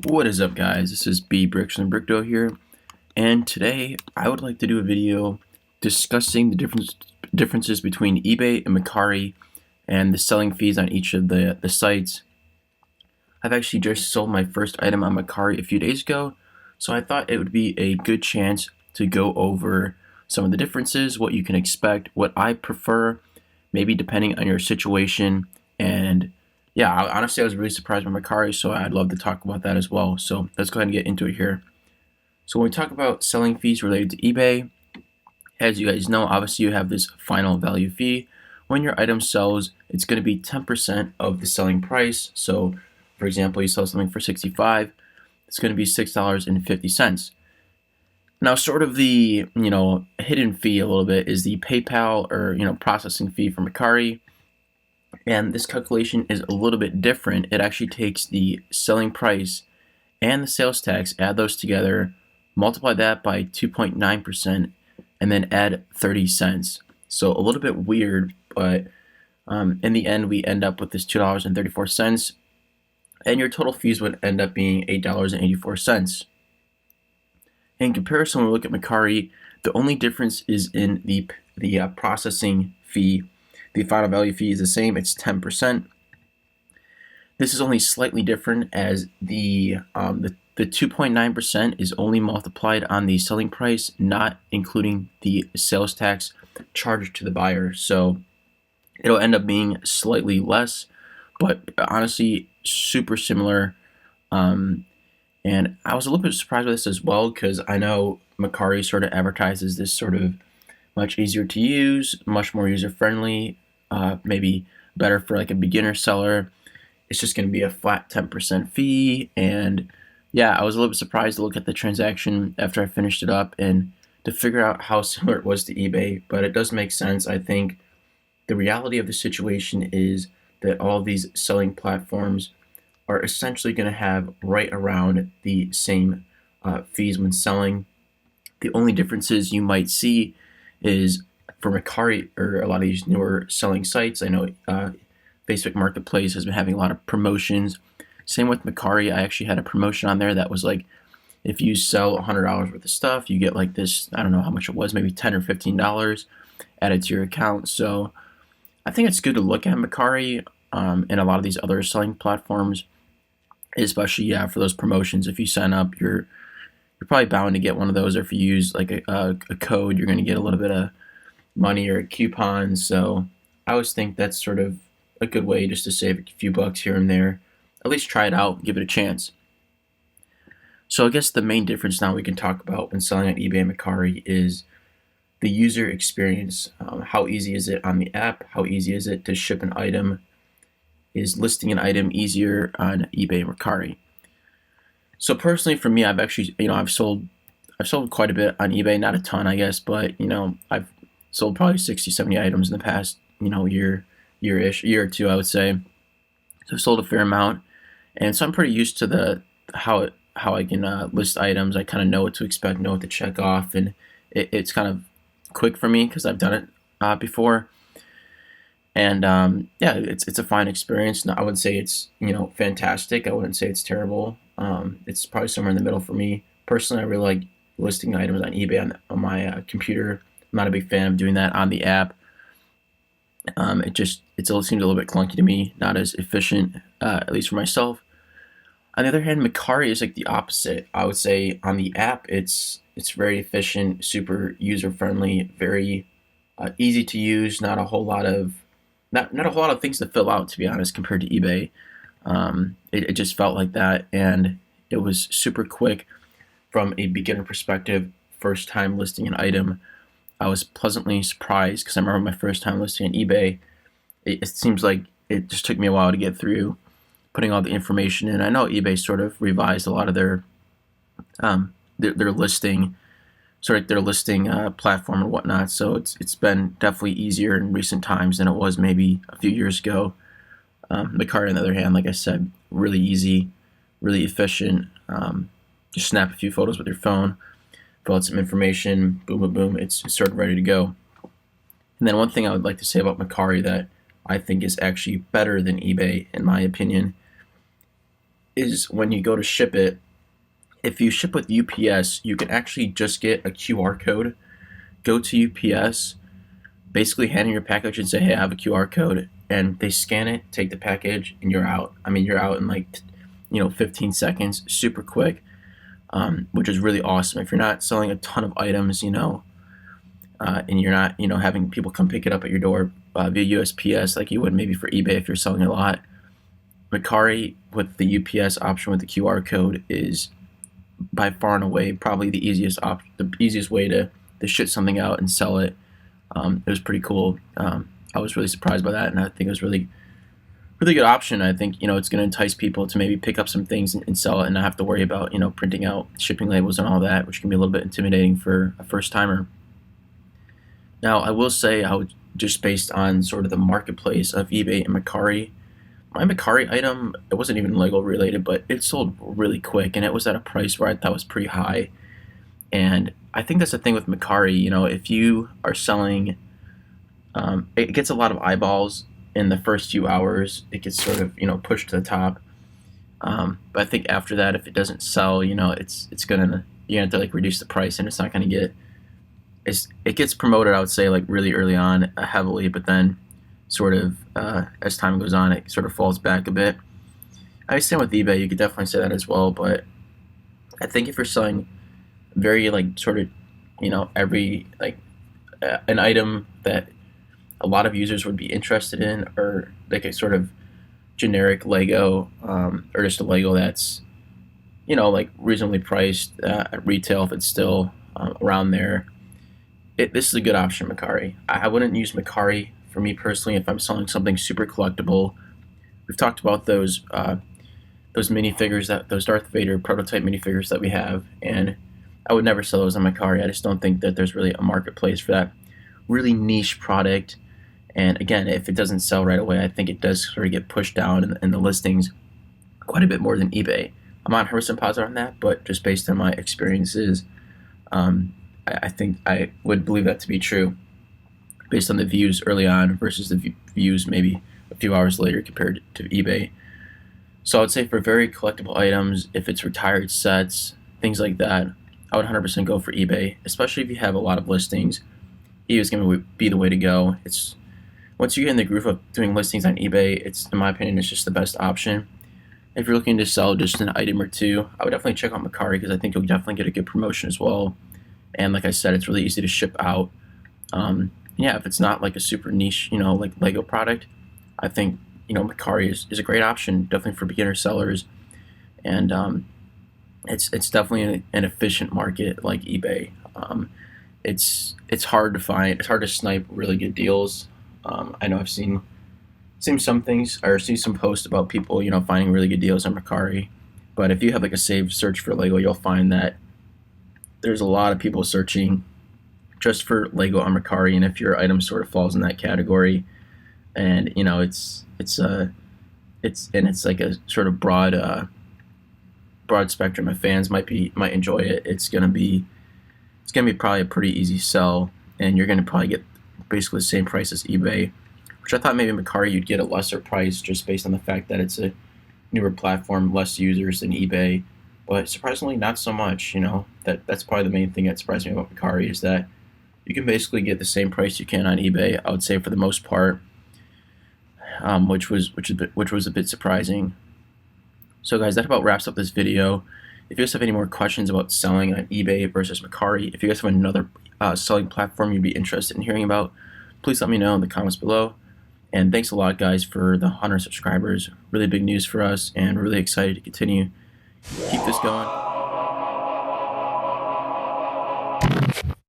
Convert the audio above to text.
What is up, guys? This is B Bricks and Brickdo here, and today I would like to do a video discussing the differences between eBay and Mercari and the selling fees on each of the sites. I've actually just sold my first item on Mercari a few days ago, so I thought it would be a good chance to go over some of the differences, what you can expect, what I prefer, maybe depending on your situation, and yeah, honestly, I was really surprised by Mercari, so I'd love to talk about that as well. So let's go ahead and get into it here. So when we talk about selling fees related to eBay, as you guys know, obviously you have this final value fee. When your item sells, it's going to be 10% of the selling price. So for example, you sell something for $65, it's going to be $6.50. Now, sort of the hidden fee a little bit is the PayPal or processing fee for Mercari. And this calculation is a little bit different. It actually takes the selling price and the sales tax, add those together, multiply that by 2.9%, and then add 30 cents. So a little bit weird, but in the end, we end up with this $2.34, and your total fees would end up being $8.84. In comparison, when we look at Mercari, the only difference is in the processing fee. The final value fee is the same, it's 10%. This is only slightly different as the 2.9% is only multiplied on the selling price, not including the sales tax charged to the buyer. So it'll end up being slightly less, but honestly, super similar. And I was a little bit surprised by this as well, because I know Mercari sort of advertises this sort of much easier to use, much more user-friendly, maybe better for like a beginner seller. It's just going to be a flat 10% fee. And yeah, I was a little bit surprised to look at the transaction after I finished it up and to figure out how similar it was to eBay, but it does make sense. I think the reality of the situation is that all of these selling platforms are essentially going to have right around the same fees when selling. The only differences you might see is for Mercari or a lot of these newer selling sites. I know Facebook Marketplace has been having a lot of promotions. Same with Mercari. I actually had a promotion on there that was like, if you sell $100 worth of stuff, you get like this, I don't know how much it was, maybe $10 or $15 added to your account. So I think it's good to look at Mercari and a lot of these other selling platforms, especially for those promotions. If you sign up, you're probably bound to get one of those, or if you use like a code, you're going to get a little bit of money or a coupon. So I always think that's sort of a good way just to save a few bucks here and there. At least try it out, give it a chance. So I guess the main difference now we can talk about when selling on eBay and Mercari is the user experience. How easy is it on the app? How easy is it to ship an item? Is listing an item easier on eBay and Mercari? So personally, for me, I've actually, I've sold quite a bit on eBay, not a ton, I guess, but I've sold probably 60, 70 items in the past, year or two, I would say. So I've sold a fair amount, and so I'm pretty used to how I can list items. I kind of know what to expect, know what to check off, and it's kind of quick for me because I've done it before. And yeah, it's a fine experience. Now, I wouldn't say it's fantastic. I wouldn't say it's terrible. It's probably somewhere in the middle for me. Personally, I really like listing items on eBay on my computer. I'm not a big fan of doing that on the app. It seems a little bit clunky to me, not as efficient, at least for myself. On the other hand, Mercari is like the opposite. I would say on the app, it's very efficient, super user friendly, very easy to use. Not a whole lot of things to fill out, to be honest, compared to eBay. It just felt like that, and it was super quick from a beginner perspective. First time listing an item, I was pleasantly surprised because I remember my first time listing on eBay. It seems like it just took me a while to get through putting all the information in. I know eBay sort of revised a lot of their listing, sort of their listing platform and whatnot. So it's been definitely easier in recent times than it was maybe a few years ago. Mercari, on the other hand, like I said, really easy, really efficient. Just snap a few photos with your phone, fill out some information, boom, boom, boom. It's sort of ready to go. And then one thing I would like to say about Mercari that I think is actually better than eBay, in my opinion, is when you go to ship it, if you ship with UPS, you can actually just get a QR code, go to UPS, basically hand in your package and say, hey, I have a QR code, and they scan it, take the package, and you're out. I mean, you're out in like 15 seconds, super quick, which is really awesome. If you're not selling a ton of items, and you're not having people come pick it up at your door via USPS like you would maybe for eBay if you're selling a lot, Mercari with the UPS option with the QR code is by far and away probably the easiest way to ship something out and sell it. It was pretty cool. I was really surprised by that, and I think it was really good option. I think it's going to entice people to maybe pick up some things and sell it and not have to worry about printing out shipping labels and all that, which can be a little bit intimidating for a first timer. Now, I will say, just based on sort of the marketplace of eBay and Mercari, my Mercari item, it wasn't even Lego related, but it sold really quick, and it was at a price where I thought was pretty high. And I think that's the thing with Mercari. If you are selling, it gets a lot of eyeballs in the first few hours. It gets sort of pushed to the top. But I think after that, if it doesn't sell, it's gonna you have to like reduce the price, and it's not gonna get. It gets promoted, I would say, like really early on, heavily, but then sort of as time goes on, it sort of falls back a bit. I understand with eBay, you could definitely say that as well, but I think if you're selling very like sort of every like an item that a lot of users would be interested in, or like a sort of generic Lego, or just a Lego that's like reasonably priced at retail, if it's still around there. This is a good option, Mercari. I wouldn't use Mercari for me personally if I'm selling something super collectible. We've talked about those minifigures, those Darth Vader prototype minifigures that we have, and I would never sell those on Mercari. I just don't think that there's really a marketplace for that really niche product. And again, if it doesn't sell right away, I think it does sort of get pushed down in the listings quite a bit more than eBay. I'm not 100% positive on that, but just based on my experiences, I think I would believe that to be true based on the views early on versus the views maybe a few hours later compared to eBay. So I would say for very collectible items, if it's retired sets, things like that, I would 100% go for eBay, especially if you have a lot of listings. eBay is going to be the way to go. It's once you get in the groove of doing listings on eBay, in my opinion, it's just the best option. If you're looking to sell just an item or two, I would definitely check out Mercari because I think you'll definitely get a good promotion as well. And like I said, it's really easy to ship out. Yeah, if it's not like a super niche, like Lego product, I think Mercari is a great option, definitely for beginner sellers. And it's definitely an efficient market like eBay. It's hard to find. It's hard to snipe really good deals. I know I've seen some things, or see some posts about people finding really good deals on Mercari. But if you have like a saved search for Lego, you'll find that there's a lot of people searching just for Lego on Mercari, and if your item sort of falls in that category, and it's like a sort of broad spectrum of fans might enjoy it. It's gonna be probably a pretty easy sell, and you're gonna probably get basically the same price as eBay, which I thought maybe Mercari you'd get a lesser price just based on the fact that it's a newer platform, less users than eBay. But surprisingly, not so much. That's probably the main thing that surprised me about Mercari is that you can basically get the same price you can on eBay. I would say for the most part, which was a bit surprising. So guys, that about wraps up this video. If you guys have any more questions about selling on eBay versus Mercari, if you guys have another selling platform you'd be interested in hearing about, please let me know in the comments below. And thanks a lot, guys, for the 100 subscribers. Really big news for us, and we're really excited to continue keep this going.